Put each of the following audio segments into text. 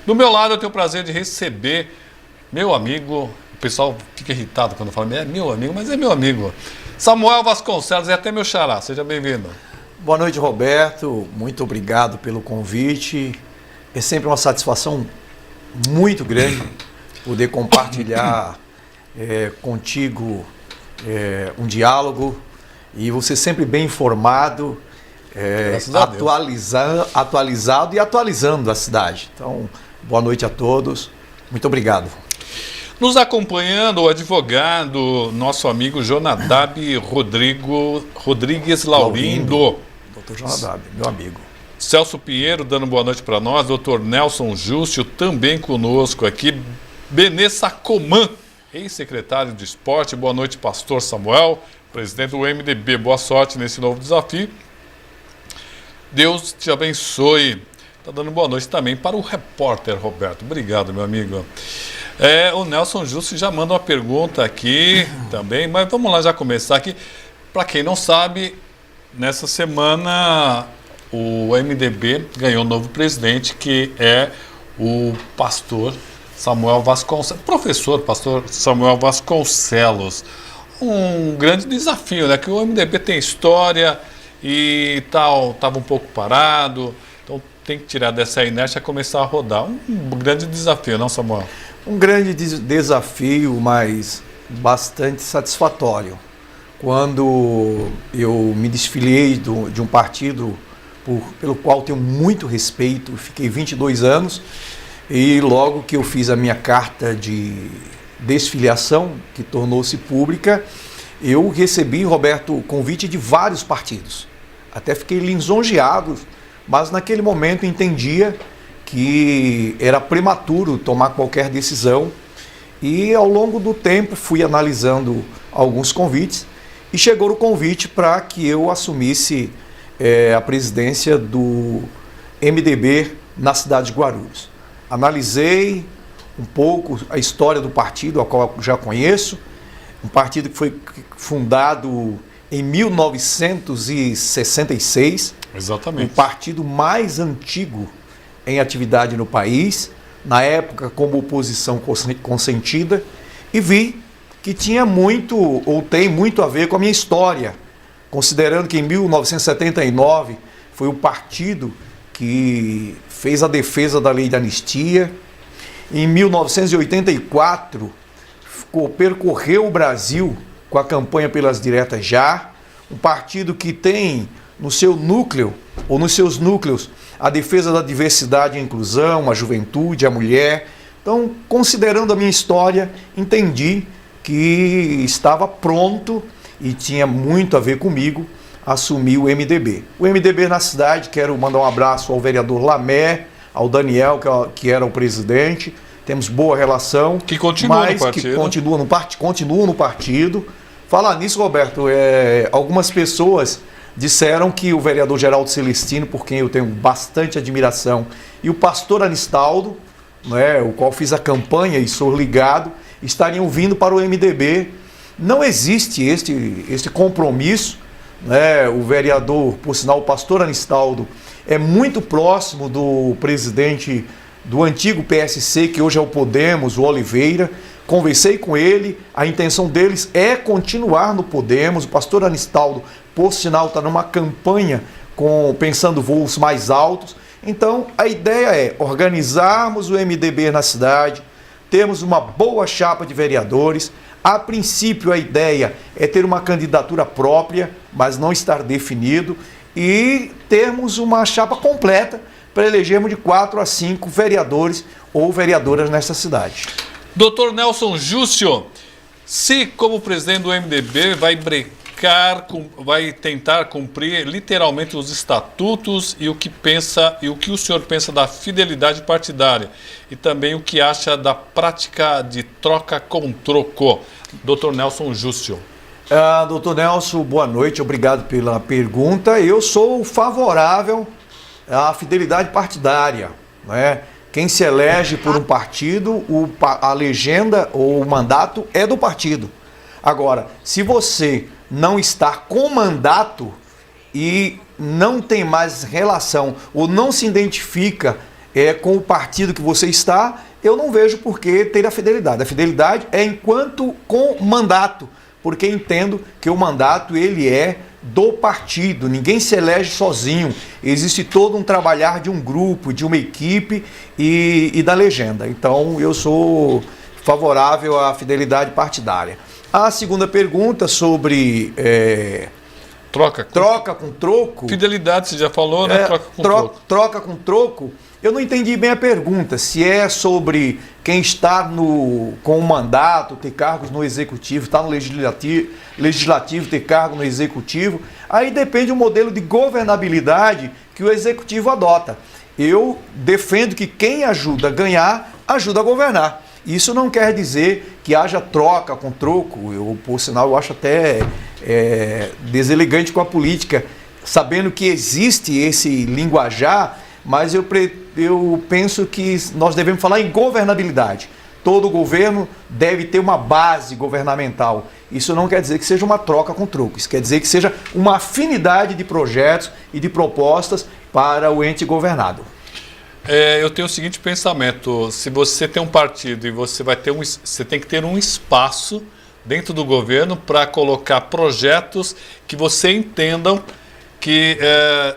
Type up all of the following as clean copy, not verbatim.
Do meu lado, eu tenho o prazer de receber meu amigo. O pessoal fica irritado quando fala, é meu amigo, mas é meu amigo. Samuel Vasconcelos, é até meu xará. Seja bem-vindo. Boa noite, Roberto. Muito obrigado pelo convite. É sempre uma satisfação muito grande poder compartilhar contigo um diálogo e você sempre bem informado, atualizado e atualizando a cidade. Então, boa noite a todos. Muito obrigado. Nos acompanhando o advogado, nosso amigo Jonadab Rodrigues Laurindo. Doutor Jonadab, meu amigo. Celso Pinheiro dando boa noite para nós. Doutor Nelson Júcio também conosco aqui. Benê Sacomã, ex-secretário de esporte. Boa noite, pastor Samuel, presidente do MDB. Boa sorte nesse novo desafio. Deus te abençoe. Está dando boa noite também para o repórter Roberto. Obrigado, meu amigo. O Nelson Justo já manda uma pergunta aqui também, mas vamos lá já começar aqui. Para quem não sabe, nessa semana o MDB ganhou um novo presidente, que é o pastor Samuel Vasconcelos, pastor Samuel Vasconcelos. Um grande desafio, né? Que o MDB tem história e tal, estava um pouco parado, então tem que tirar dessa inércia e começar a rodar. Um grande desafio, não, Samuel? Um grande desafio, mas bastante satisfatório. Quando eu me desfiliei de um partido pelo qual tenho muito respeito, fiquei 22 anos, e logo que eu fiz a minha carta de desfiliação, que tornou-se pública, eu recebi, Roberto, o convite de vários partidos. Até fiquei lisonjeado, mas naquele momento entendia que era prematuro tomar qualquer decisão, e ao longo do tempo fui analisando alguns convites e chegou o convite para que eu assumisse a presidência do MDB na cidade de Guarulhos. Analisei um pouco a história do partido, a qual eu já conheço, um partido que foi fundado em 1966, exatamente, o partido mais antigo em atividade no país, na época como oposição consentida, e vi que tinha muito, ou tem muito a ver com a minha história, considerando que em 1979 foi o partido que fez a defesa da lei de anistia, em 1984 percorreu o Brasil com a campanha pelas diretas já, um partido que tem no seu núcleo, ou nos seus núcleos, a defesa da diversidade e inclusão, a juventude, a mulher. Então, considerando a minha história, entendi que estava pronto e tinha muito a ver comigo assumir o MDB. O MDB na cidade, quero mandar um abraço ao vereador Lamé, ao Daniel, que era o presidente. Temos boa relação. Que continua no partido. Que continua no partido. Falar nisso, Roberto, algumas pessoas disseram que o vereador Geraldo Celestino, por quem eu tenho bastante admiração, e o pastor Anistaldo, né, o qual fiz a campanha e sou ligado, estariam vindo para o MDB. Não existe este compromisso, né? O vereador, por sinal, o pastor Anistaldo, é muito próximo do presidente do antigo PSC, que hoje é o Podemos, o Oliveira. Conversei com ele, a intenção deles é continuar no Podemos. O pastor Anistaldo, por sinal, está numa campanha pensando voos mais altos. Então, a ideia é organizarmos o MDB na cidade, termos uma boa chapa de vereadores. A princípio, a ideia é ter uma candidatura própria, mas não estar definido, e termos uma chapa completa para elegermos de 4 a 5 vereadores ou vereadoras nesta cidade. Doutor Nelson Júcio, se como presidente do MDB vai tentar cumprir literalmente os estatutos e o que o senhor pensa da fidelidade partidária e também o que acha da prática de troca com troco. Doutor Nelson Júcio. Doutor Nelson, boa noite, obrigado pela pergunta. Eu sou favorável à fidelidade partidária, né? Quem se elege por um partido, a legenda ou o mandato é do partido. Agora, se você não está com mandato e não tem mais relação ou não se identifica com o partido que você está, eu não vejo por que ter a fidelidade. A fidelidade é enquanto com mandato, porque entendo que o mandato ele é do partido, ninguém se elege sozinho, existe todo um trabalhar de um grupo, de uma equipe e da legenda. Então eu sou favorável à fidelidade partidária. A segunda pergunta sobre troca com troco. Fidelidade, você já falou, né? Troca com troco. Troca com troco. Eu não entendi bem a pergunta, se é sobre quem está com o mandato, ter cargos no executivo, está no legislativo, ter cargo no executivo. Aí depende do modelo de governabilidade que o executivo adota. Eu defendo que quem ajuda a ganhar, ajuda a governar. Isso não quer dizer que haja troca com troco. Por sinal, eu acho até deselegante com a política, sabendo que existe esse linguajar, mas eu penso que nós devemos falar em governabilidade. Todo governo deve ter uma base governamental. Isso não quer dizer que seja uma troca com troco. Isso quer dizer que seja uma afinidade de projetos e de propostas para o ente governado. Eu tenho o seguinte pensamento: se você tem um partido e você tem que ter um espaço dentro do governo para colocar projetos que você entendam que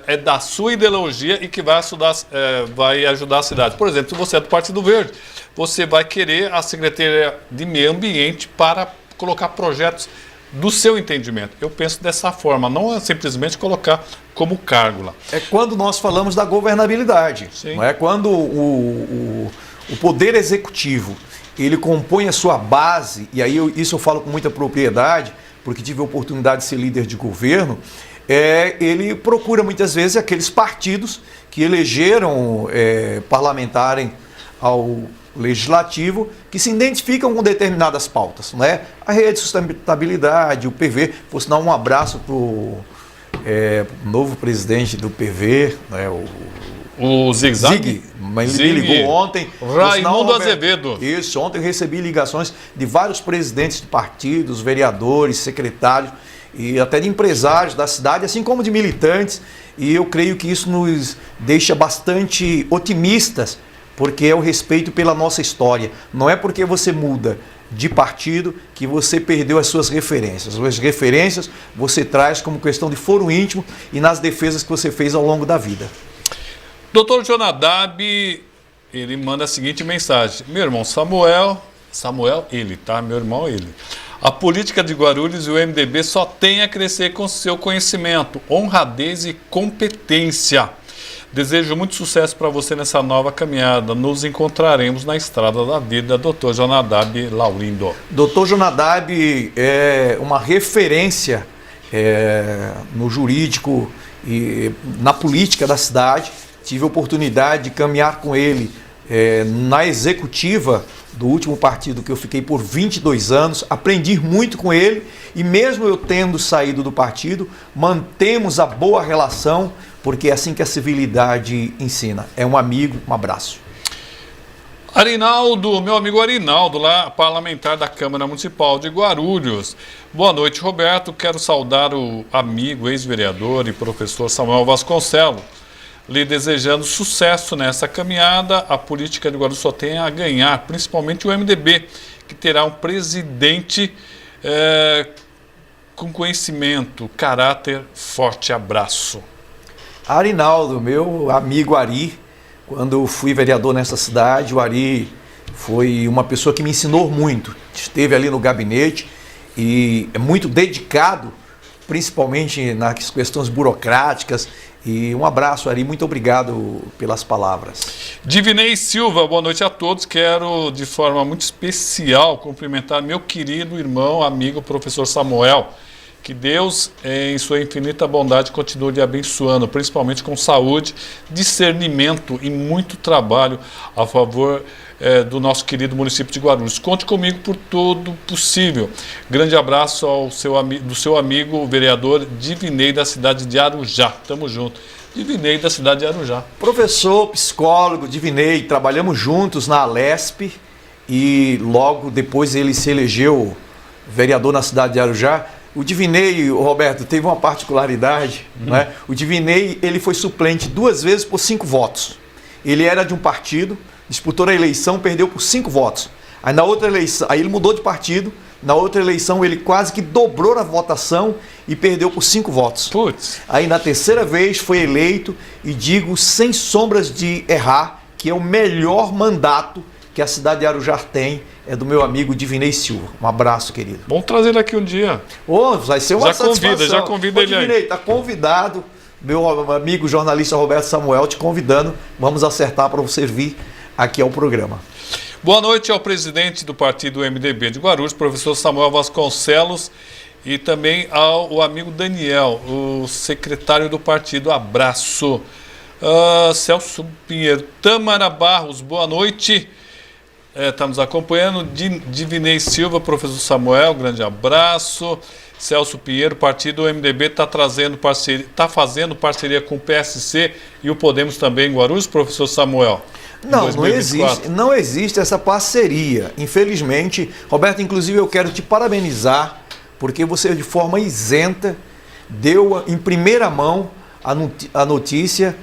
é da sua ideologia e que vai ajudar a cidade. Por exemplo, se você é do Partido Verde, você vai querer a Secretaria de Meio Ambiente para colocar projetos do seu entendimento. Eu penso dessa forma, não é simplesmente colocar como cargo lá. É quando nós falamos da governabilidade. Sim. Não é quando o Poder Executivo ele compõe a sua base, e aí isso eu falo com muita propriedade, porque tive a oportunidade de ser líder de governo. Ele procura muitas vezes aqueles partidos que elegeram parlamentares ao legislativo que se identificam com determinadas pautas, não é? A rede de sustentabilidade, o PV, por sinal um abraço para o novo presidente do PV, né? O Zig, mas ele me ligou ontem. Raimundo Azevedo. Isso, ontem eu recebi ligações de vários presidentes de partidos, vereadores, secretários e até de empresários da cidade, assim como de militantes, e eu creio que isso nos deixa bastante otimistas, porque é o respeito pela nossa história. Não é porque você muda de partido que você perdeu as suas referências. As referências você traz como questão de foro íntimo e nas defesas que você fez ao longo da vida. Dr. Jonadab, ele manda a seguinte mensagem: meu irmão Samuel, ele, tá? Meu irmão, ele. A política de Guarulhos e o MDB só tem a crescer com seu conhecimento, honradez e competência. Desejo muito sucesso para você nessa nova caminhada. Nos encontraremos na estrada da vida, Dr. Jonadab Laurindo. Dr. Jonadab é uma referência no jurídico e na política da cidade. Tive a oportunidade de caminhar com ele na executiva do último partido que eu fiquei por 22 anos, aprendi muito com ele e mesmo eu tendo saído do partido, mantemos a boa relação, porque é assim que a civilidade ensina. É um amigo, um abraço. Arinaldo, meu amigo Arinaldo, lá parlamentar da Câmara Municipal de Guarulhos. Boa noite, Roberto. Quero saudar o amigo, ex-vereador e professor Samuel Vasconcelos, lhe desejando sucesso nessa caminhada. A política de Guarulhos só tem a ganhar, principalmente o MDB, que terá um presidente com conhecimento, caráter. Forte abraço. Arinaldo, meu amigo Ari, quando fui vereador nessa cidade, o Ari foi uma pessoa que me ensinou muito. Esteve ali no gabinete e é muito dedicado, principalmente nas questões burocráticas. E um abraço, Ari, muito obrigado pelas palavras. Divinei Silva, boa noite a todos. Quero, de forma muito especial, cumprimentar meu querido irmão, amigo, professor Samuel. Que Deus, em sua infinita bondade, continue lhe abençoando, principalmente com saúde, discernimento e muito trabalho a favor do nosso querido município de Guarulhos. Conte comigo por todo possível. Grande abraço do seu amigo, o vereador Divinei, da cidade de Arujá. Tamo junto. Divinei, da cidade de Arujá. Professor, psicólogo, Divinei, trabalhamos juntos na Alesp e logo depois ele se elegeu vereador na cidade de Arujá. O Divinei, Roberto, teve uma particularidade, né? O Divinei, ele foi suplente 2 vezes por 5 votos. Ele era de um partido, disputou a eleição, perdeu por 5 votos. Aí na outra eleição, aí ele mudou de partido, na outra eleição ele quase que dobrou a votação e perdeu por 5 votos. Putz. Aí na terceira vez foi eleito e digo sem sombras de errar que é o melhor mandato que a cidade de Arujá tem, é do meu amigo Divinei Silva. Um abraço, querido. Vamos trazer ele aqui um dia. Vai ser uma satisfação. Já convida ele Divinei, aí. está convidado, meu amigo jornalista Roberto Samuel te convidando. Vamos acertar para você vir aqui ao programa. Boa noite ao presidente do partido MDB de Guarulhos, professor Samuel Vasconcelos, e também ao amigo Daniel, o secretário do partido. Abraço. Celso Pinheiro. Tamara Barros, boa noite. Está nos acompanhando. Divinei Silva, professor Samuel, grande abraço. Celso Pinheiro, partido MDB está fazendo parceria com o PSC e o Podemos também em Guarulhos, professor Samuel? Não existe essa parceria. Infelizmente, Roberto, inclusive eu quero te parabenizar, porque você de forma isenta deu em primeira mão a notícia.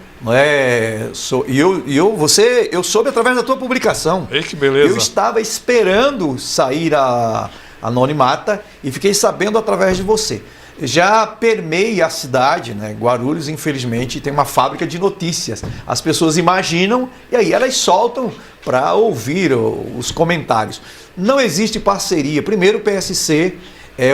Eu soube através da tua publicação. Ei, que beleza. Eu estava esperando sair a anonimata e fiquei sabendo através de você. Já permeia a cidade, né? Guarulhos, infelizmente, tem uma fábrica de notícias. As pessoas imaginam e aí elas soltam para ouvir os comentários. Não existe parceria. Primeiro, o PSC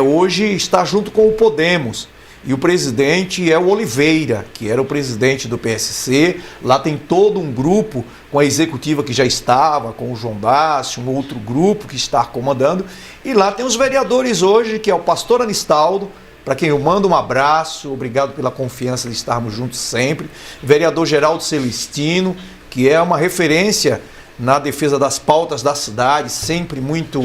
hoje está junto com o Podemos. E o presidente é o Oliveira, que era o presidente do PSC. Lá tem todo um grupo com a executiva que já estava, com o João Bassi, um outro grupo que está comandando. E lá tem os vereadores hoje, que é o pastor Anistaldo, para quem eu mando um abraço, obrigado pela confiança de estarmos juntos sempre. Vereador Geraldo Celestino, que é uma referência na defesa das pautas da cidade, sempre muito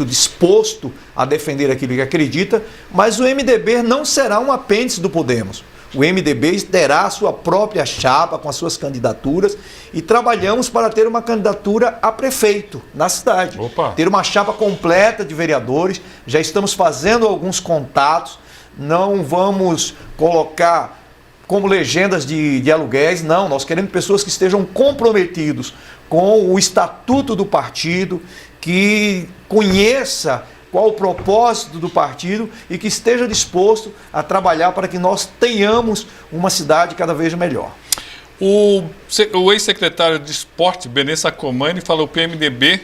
disposto a defender aquilo que acredita, mas o MDB não será um apêndice do Podemos. O MDB terá a sua própria chapa com as suas candidaturas e trabalhamos para ter uma candidatura a prefeito na cidade. Opa. Ter uma chapa completa de vereadores, já estamos fazendo alguns contatos, não vamos colocar como legendas de aluguéis, não, nós queremos pessoas que estejam comprometidos com o estatuto do partido, que conheça qual o propósito do partido e que esteja disposto a trabalhar para que nós tenhamos uma cidade cada vez melhor. O ex-secretário de Esporte, Benê Sacomani, falou que o PMDB,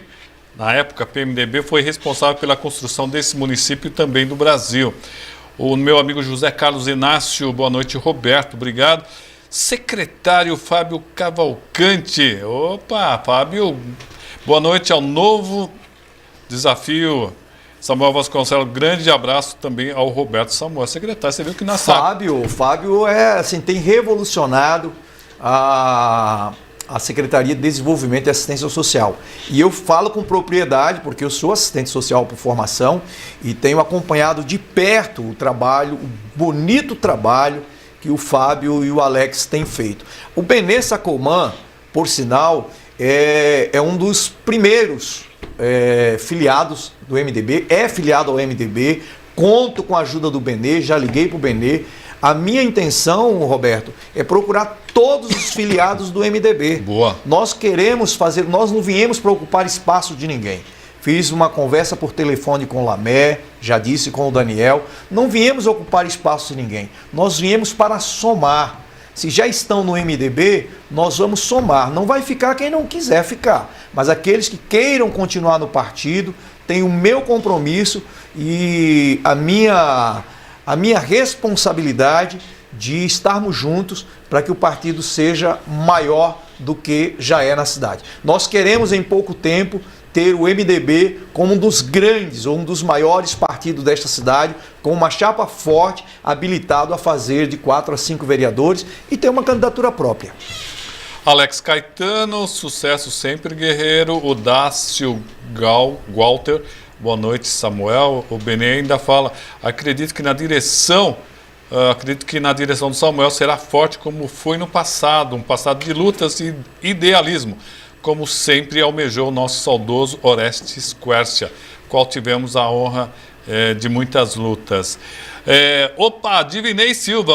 na época, PMDB foi responsável pela construção desse município e também do Brasil. O meu amigo José Carlos Inácio, boa noite, Roberto, obrigado. Secretário Fábio Cavalcante, opa, Fábio, boa noite ao novo desafio. Samuel Vasconcelos, grande abraço também ao Roberto Samuel, secretário. Você viu que na Fábio tem revolucionado a Secretaria de Desenvolvimento e Assistência Social. E eu falo com propriedade, porque eu sou assistente social por formação e tenho acompanhado de perto o trabalho, o bonito trabalho que o Fábio e o Alex têm feito. O Benê Sacomani, por sinal, é um dos primeiros filiados do MDB, é filiado ao MDB, conto com a ajuda do Benê, já liguei para o Benê. A minha intenção, Roberto, é procurar todos os filiados do MDB. Boa. Nós queremos fazer, nós não viemos para ocupar espaço de ninguém. Fiz uma conversa por telefone com o Lamé, já disse com o Daniel, não viemos ocupar espaço de ninguém, nós viemos para somar. Se já estão no MDB, nós vamos somar. Não vai ficar quem não quiser ficar, mas aqueles que queiram continuar no partido, têm o meu compromisso e a minha responsabilidade de estarmos juntos para que o partido seja maior do que já é na cidade. Nós queremos em pouco tempo ter o MDB como um dos grandes ou um dos maiores partidos desta cidade, com uma chapa forte, habilitado a fazer de 4 a 5 vereadores e ter uma candidatura própria. Alex Caetano, sucesso sempre, guerreiro. O Dácio Walter, boa noite, Samuel. O Benê ainda fala, acredito que na direção do Samuel será forte como foi no passado, um passado de lutas e idealismo, como sempre almejou o nosso saudoso Orestes Quercia, qual tivemos a honra de muitas lutas. Divinei Silva,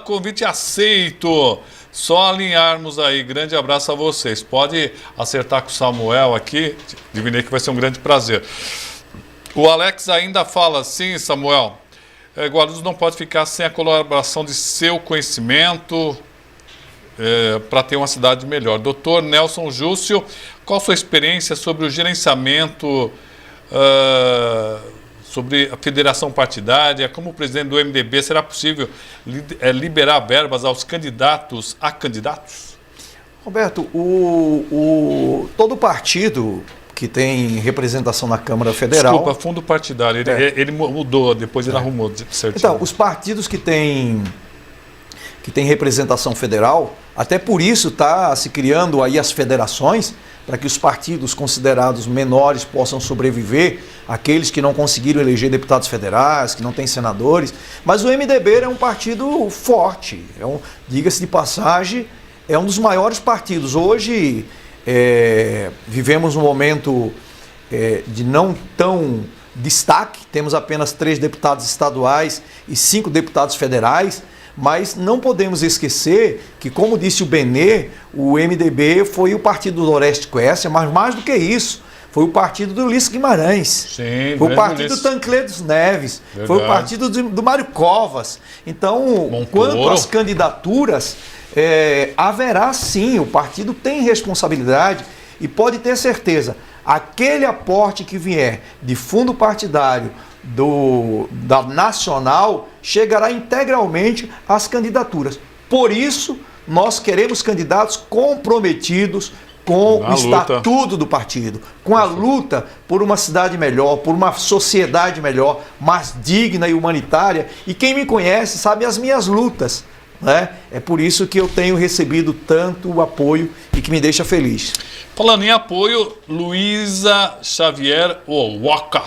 convite aceito. Só alinharmos aí. Grande abraço a vocês. Pode acertar com o Samuel aqui, Divinei, que vai ser um grande prazer. O Alex ainda fala assim, Samuel, Guarulhos não pode ficar sem a colaboração de seu conhecimento para ter uma cidade melhor. Doutor Nelson Júcio, qual a sua experiência sobre o gerenciamento, sobre a federação partidária? Como presidente do MDB, será possível liberar verbas aos candidatos a candidatos? Roberto, todo partido que tem representação na Câmara Federal... Desculpa, fundo partidário. Ele mudou, depois ele arrumou certinho. Então, os partidos que têm representação federal, até por isso está se criando aí as federações, para que os partidos considerados menores possam sobreviver, aqueles que não conseguiram eleger deputados federais, que não têm senadores. Mas o MDB é um partido forte, diga-se de passagem, é um dos maiores partidos. Hoje vivemos um momento de não tão destaque, temos apenas 3 deputados estaduais e 5 deputados federais, mas não podemos esquecer que, como disse o Benê, o MDB foi o partido do Orestes Quércia, mas mais do que isso, foi o partido do Ulisses Guimarães, sim, foi o partido do Tancredo Neves, verdade. Foi o partido do Mário Covas. Então, Montoro. Quanto às candidaturas, haverá sim, o partido tem responsabilidade e pode ter certeza, aquele aporte que vier de fundo partidário da nacional chegará integralmente às candidaturas. Por isso, nós queremos candidatos comprometidos com o estatuto do partido, com a luta por uma cidade melhor, por uma sociedade melhor, mais digna e humanitária. E quem me conhece sabe as minhas lutas, né? É por isso que eu tenho recebido tanto apoio e que me deixa feliz. Falando em apoio, Luísa Xavier Owaka.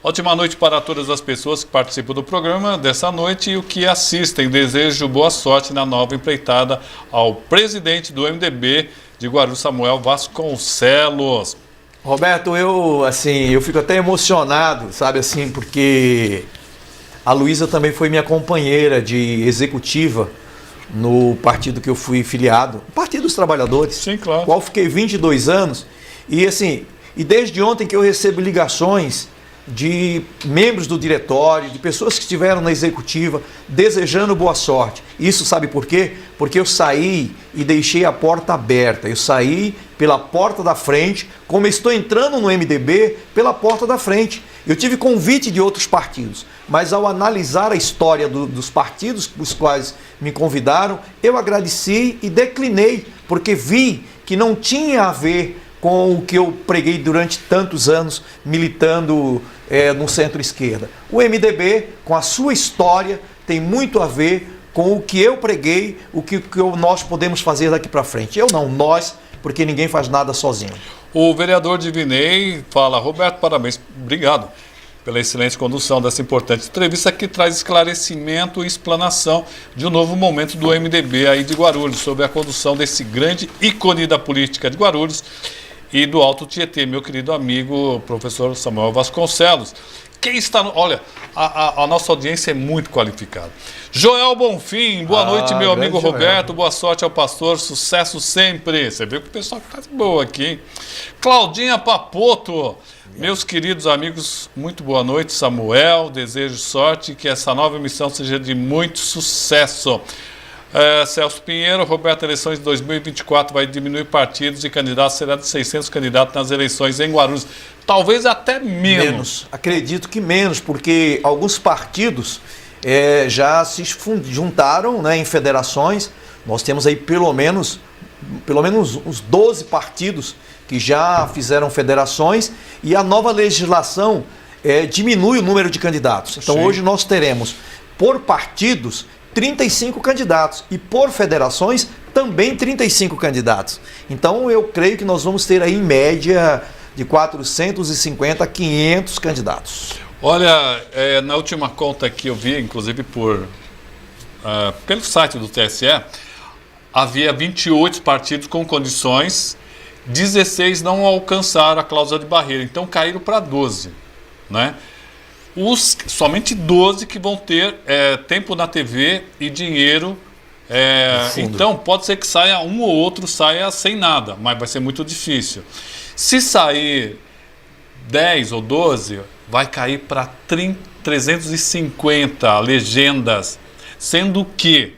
Ótima noite para todas as pessoas que participam do programa dessa noite e o que assistem. Desejo boa sorte na nova empreitada ao presidente do MDB de Guarulhos, Samuel Vasconcelos. Roberto, eu fico até emocionado, sabe assim, porque a Luísa também foi minha companheira de executiva no partido que eu fui filiado, o Partido dos Trabalhadores, sim, claro. Qual fiquei 22 anos, e desde ontem que eu recebo ligações de membros do diretório, de pessoas que estiveram na executiva, desejando boa sorte. Isso sabe por quê? Porque eu saí e deixei a porta aberta, eu saí pela porta da frente, como estou entrando no MDB, pela porta da frente. Eu tive convite de outros partidos, mas ao analisar a história dos partidos os quais me convidaram, eu agradeci e declinei, porque vi que não tinha a ver com o que eu preguei durante tantos anos militando no centro-esquerda. O MDB, com a sua história, tem muito a ver com o que eu preguei, o que nós podemos fazer daqui para frente. Eu não, nós, porque ninguém faz nada sozinho. O vereador Divinei fala: Roberto, parabéns, obrigado pela excelente condução dessa importante entrevista que traz esclarecimento e explanação de um novo momento do MDB aí de Guarulhos, sobre a condução desse grande ícone da política de Guarulhos e do Alto Tietê, meu querido amigo professor Samuel Vasconcelos. Quem está olha, a nossa audiência é muito qualificada. Joel Bonfim, boa noite, meu amigo Roberto, boa sorte ao pastor, sucesso sempre. Você viu que o pessoal está de boa aqui, hein? Claudinha Papoto, meus queridos amigos, muito boa noite, Samuel, desejo sorte, que essa nova missão seja de muito sucesso. Celso Pinheiro, Roberto, eleições de 2024 vai diminuir partidos e candidatos, será de 600 candidatos nas eleições em Guarulhos. Talvez até menos. Acredito que menos, porque alguns partidos já se juntaram, né, em federações. Nós temos aí pelo menos uns 12 partidos que já fizeram federações e a nova legislação diminui o número de candidatos. Então, sim, hoje nós teremos, por partidos, 35 candidatos e por federações também 35 candidatos. Então eu creio que nós vamos ter aí em média de 450 a 500 candidatos. Olha, na última conta que eu vi, inclusive pelo site do TSE, havia 28 partidos com condições, 16 não alcançaram a cláusula de barreira, então caíram para 12, né? Somente 12 que vão ter tempo na TV e dinheiro Então pode ser que saia um ou outro saia sem nada, mas vai ser muito difícil. Se sair 10 ou 12, vai cair para 350 legendas, sendo que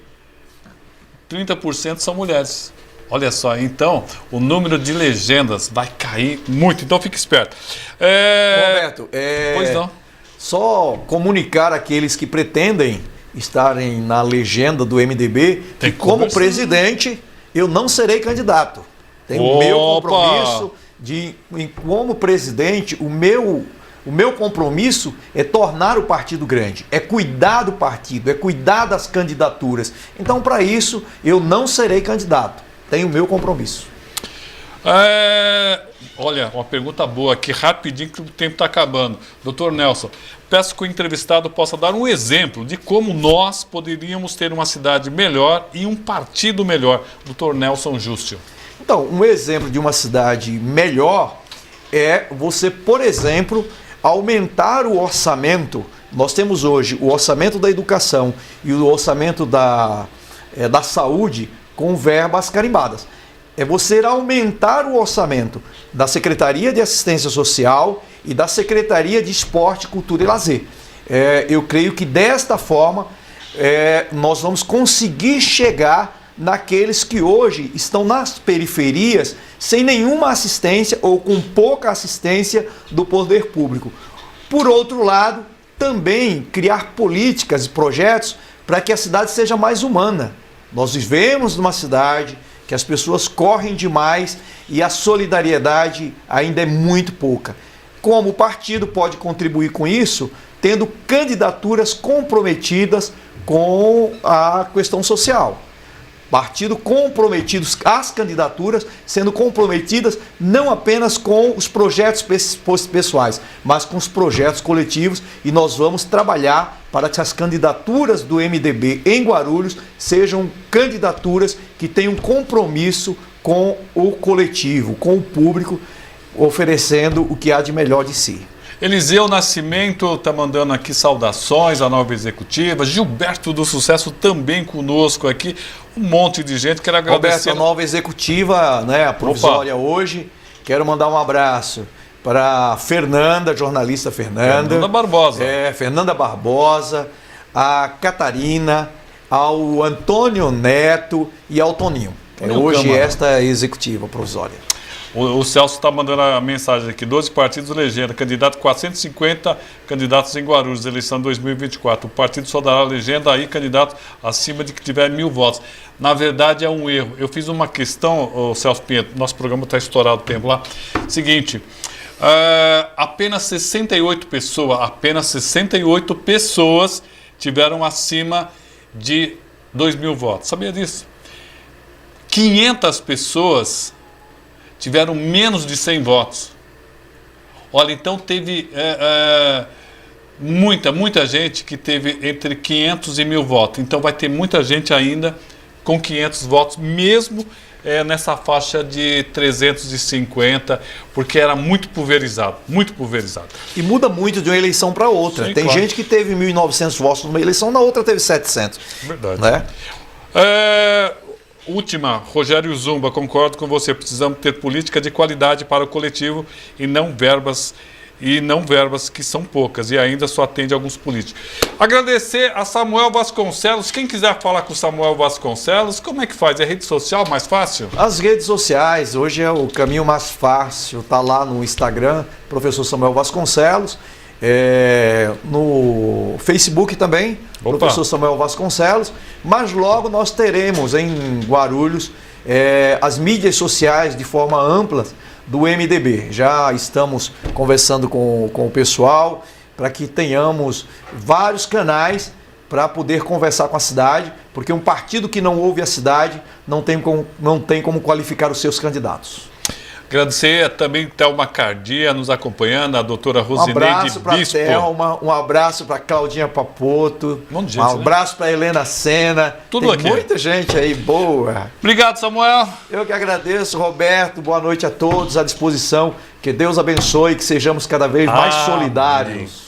30% são mulheres. Olha só, então o número de legendas vai cair muito, então fique esperto. Roberto, pois não. Só comunicar àqueles que pretendem estarem na legenda do MDB que, como presidente, eu não serei candidato. Tenho o meu compromisso como presidente, o meu compromisso é tornar o partido grande, é cuidar do partido, é cuidar das candidaturas. Então, para isso, eu não serei candidato. Tenho o meu compromisso. Olha, uma pergunta boa aqui, rapidinho, que o tempo está acabando. Doutor Nelson, peço que o entrevistado possa dar um exemplo de como nós poderíamos ter uma cidade melhor e um partido melhor. Doutor Nelson Justo. Então, um exemplo de uma cidade melhor é você, por exemplo, aumentar o orçamento. Nós temos hoje o orçamento da educação e o orçamento da saúde com verbas carimbadas. É você aumentar o orçamento da Secretaria de Assistência Social e da Secretaria de Esporte, Cultura e Lazer. Eu creio que desta forma nós vamos conseguir chegar naqueles que hoje estão nas periferias sem nenhuma assistência ou com pouca assistência do poder público. Por outro lado, também criar políticas e projetos para que a cidade seja mais humana. Nós vivemos numa cidade que as pessoas correm demais e a solidariedade ainda é muito pouca. Como o partido pode contribuir com isso? Tendo candidaturas comprometidas com a questão social. Partido comprometidos, as candidaturas sendo comprometidas não apenas com os projetos pessoais, mas com os projetos coletivos, e nós vamos trabalhar para que as candidaturas do MDB em Guarulhos sejam candidaturas que tenham compromisso com o coletivo, com o público, oferecendo o que há de melhor de si. Eliseu Nascimento está mandando aqui saudações à nova executiva. Gilberto do Sucesso também conosco aqui. Um monte de gente. Quero agradecer. Roberto, a nova executiva, né, a provisória hoje. Quero mandar um abraço para a Fernanda, jornalista Fernanda Barbosa. Fernanda Barbosa, a Catarina, ao Antônio Neto e ao Toninho. Hoje esta executiva provisória. O Celso está mandando a mensagem aqui. 12 partidos legenda, candidato 450 candidatos em Guarulhos, eleição 2024. O partido só dará legenda aí candidato acima de que tiver 1000 votos. Na verdade é um erro. Eu fiz uma questão, Celso Pinheiro, nosso programa está estourado o tempo lá. Seguinte, apenas 68 pessoas tiveram acima de 2.000 votos. Sabia disso? 500 pessoas tiveram menos de 100 votos. Olha, então teve muita gente que teve entre 500 e 1.000 votos. Então vai ter muita gente ainda com 500 votos, mesmo nessa faixa de 350, porque era muito pulverizado, muito pulverizado. E muda muito de uma eleição para outra. Sim, tem claro. gente que teve 1.900 votos numa eleição, na outra teve 700. Verdade. Né? Última, Rogério Zumba, concordo com você, precisamos ter política de qualidade para o coletivo e não verbas que são poucas e ainda só atende alguns políticos. Agradecer a Samuel Vasconcelos. Quem quiser falar com o Samuel Vasconcelos, como é que faz? É rede social mais fácil? As redes sociais, hoje é o caminho mais fácil, tá lá no Instagram, professor Samuel Vasconcelos, no Facebook também, professor Samuel Vasconcelos, mas logo nós teremos em Guarulhos as mídias sociais de forma ampla do MDB. Já estamos conversando com o pessoal para que tenhamos vários canais para poder conversar com a cidade, porque um partido que não ouve a cidade não tem como qualificar os seus candidatos. Agradecer também Thelma Cardia nos acompanhando, a doutora Rosineide Um abraço para Bispo. Thelma, um abraço para Claudinha Papoto, Um abraço para Helena Sena. Tudo Tem aqui. Muita gente aí boa. Obrigado, Samuel. Eu que agradeço, Roberto. Boa noite a todos, à disposição. Que Deus abençoe, que sejamos cada vez mais solidários.